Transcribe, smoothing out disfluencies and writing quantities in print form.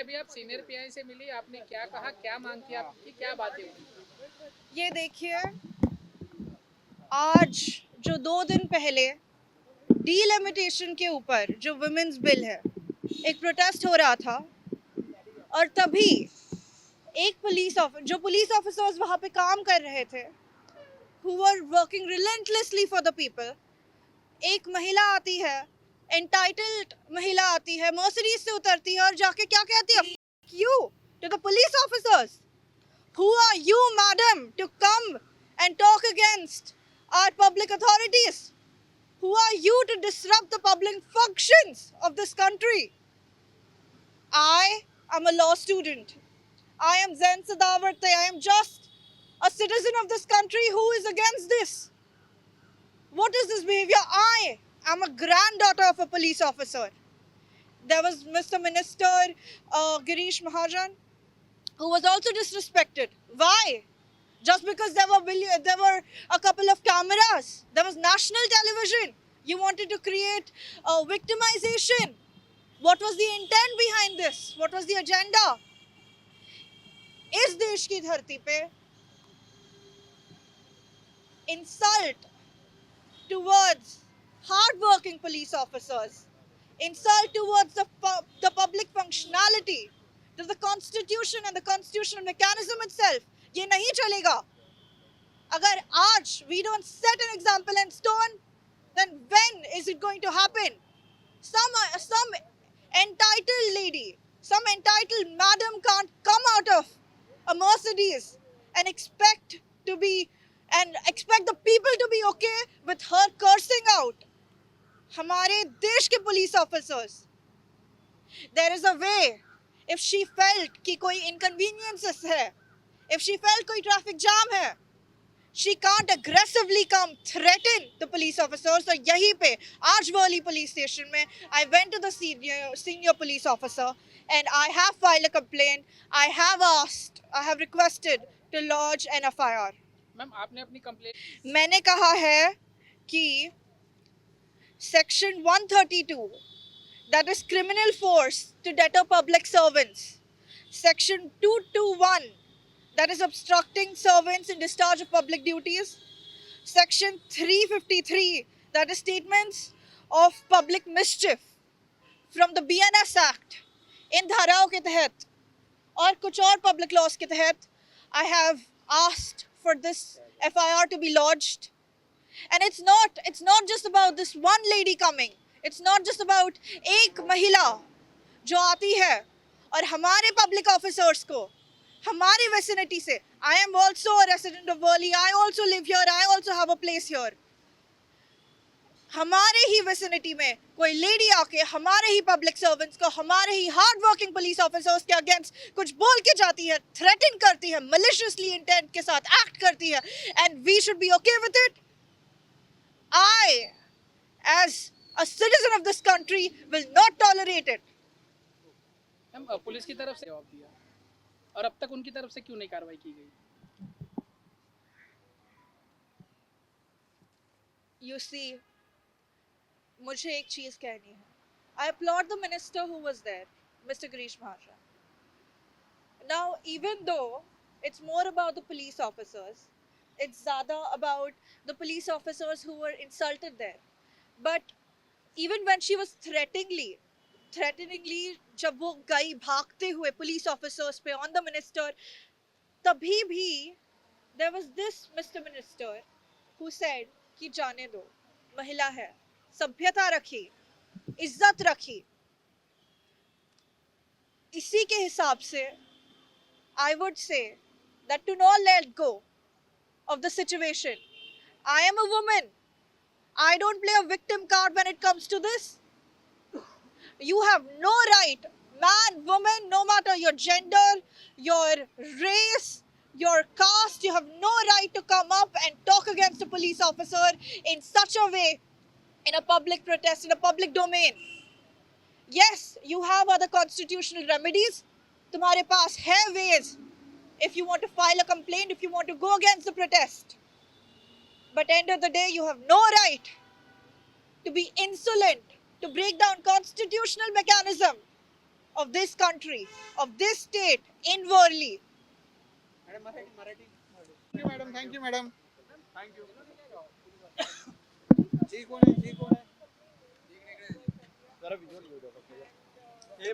अभी आप senior pi से मिली, आपने क्या कहा, क्या मांग की आपकी, क्या बातें हुई? ये देखिए, आज जो 2 दिन पहले डीलिमिटेशन के ऊपर जो वुमेन्स बिल है, एक प्रोटेस्ट हो रहा था और तभी एक जो पुलिस ऑफिसर्स वहां पे काम कर रहे थे, who were working relentlessly for the people, एक महिला आती है, एंटाइटल्ड महिला आती है, मर्सिडीज से उतरती है और जाके क्या कहती है, you to the police officers, who are you madam to come and talk against our public authorities? Who are you to disrupt the public functions of this country? I am a law student. I am Zen Sadavarte. I am just a citizen of this country who is against this. What is this behavior? I am a granddaughter of a police officer. There was Mr. Minister Girish Mahajan, who was also disrespected. Why? Just because there were a couple of cameras. There was national television. You wanted to create a victimization. What was the intent behind this? What was the agenda? इस देश की धरती पे insult towards hard-working police officers, insult towards the public functionality, to the constitution and the constitutional mechanism itself, ये नहीं चलेगा. अगर आज we don't set an example in stone, then when is it going to happen? Some entitled lady, some entitled madam can't come out of a Mercedes and expect the people to be okay with her cursing out. हमारे देश के police officers, there is a way. If she felt कि कोई inconveniences है, if she felt कोई traffic jam है, she can't aggressively come threaten the police officers. So यहीं पे आज वाली police station में I went to the senior police officer and I have filed a complaint. I have requested to lodge an FIR. Ma'am आपने अपनी complaint, मैंने कहा है कि Section 132, that is criminal force to deter public servants. Section 221, that is obstructing servants in discharge of public duties. Section 353, that is statements of public mischief from the BNS Act. इन धाराओं के तहत और कुछ और public laws के तहत I have asked for this FIR to be lodged. And it's not just about this one lady coming. It's not just about एक महिला जो आती है और हमारे public officers को हमारी vicinity से, I am also a resident of Worli. I also live here. I also have a place here. हमारे ही vicinity में कोई lady आके हमारे ही public servants को, हमारे ही hard working police officers के against कुछ बोल के जाती है, threaten करती है, maliciously intent के साथ act करती है, and we should be okay with it. I, as a citizen of this country, will not tolerate it. Ma'am police की तरफ से जवाब दिया और अब तक उनकी तरफ से क्यों नहीं कार्रवाई की गई? You see, मुझे एक चीज कहनी है. I applaud the minister who was there, Mr. Girish Mahajan. Now, even though it's more about the police officers, it's ज़्यादा about the police officers who were insulted there. But even when she was threateningly जब वो गई भागते हुए police officers पे on the minister, तभी भी there was this Mr. Minister who said कि जाने दो, महिला है, सभ्यता रखी, इज्जत रखी. इसी के हिसाब से I would say that to not let go of the situation. I am a woman. I don't play a victim card when it comes to this. You have no right, man, woman, no matter your gender, your race, your caste, you have no right to come up and talk against a police officer in such a way, in a public protest, in a public domain. Yes, you have other constitutional remedies. तुम्हारे पास है ways if you want to file a complaint, if you want to go against the protest. But end of the day, you have no right to be insolent, to break down constitutional mechanism. of this country, of this state in Worli. Thank you madam thank you ji कोण आहे जरा visual घेऊ द्या फक्त. हे